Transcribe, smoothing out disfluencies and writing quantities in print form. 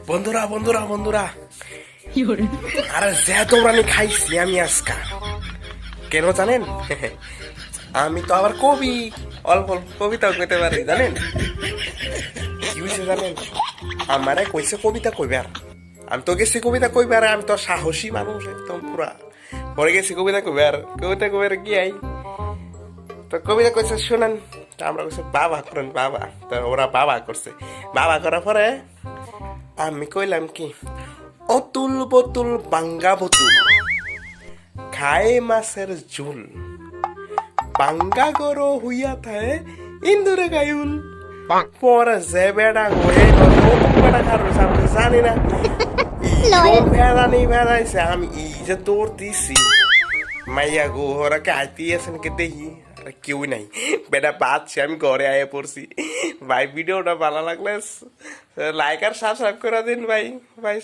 বন্ধুরা বন্ধুরা বন্ধুরা, আরে যে তোমরা খাইছি আমি আজকা কেন জানেন? আমি তো আবার কবি, অল্প অল্প কবিতাও কইতে পারি জানেন। কি হয়েছে জানেন? আমারে কইছে কবিতা কইবার, আমি তো গেছি কবিতা কইবার, আমি তো সাহসী মানুষ একদম পুরা। পরে গেছি কবিতা কইবার গিয়াই তো কবিতা কইছে শোনেন। তা আমরা কইছে বাবা করেন বাবা, তো ওরা বাবা করছে। বাবা করার পরে আমি কইলাম কি, অতুল বতুল বাঙ্গা বতুল খায় মাছের ঝুল, বাঙ্গা গরো হইয়া থায় ইন্দুরে গায়ুল। পরে যে বেড়া হয়ে নতুন বেড়া কারো আমি জানি না ভেড়া নেই ভেড়াইছে। আমি এই যে দৌড় দিছি মাইয়া গো, ওরা কাইতে আছে নাকি দেখি, আরে কেউ নাই, বেটা বাঁচছে। আমি ঘরে আয়া পড়ছি। ভাই ভিডিওটা ভালো লাগলে লাইক আর সাবস্ক্রাইব করে দিন ভাই ভাই।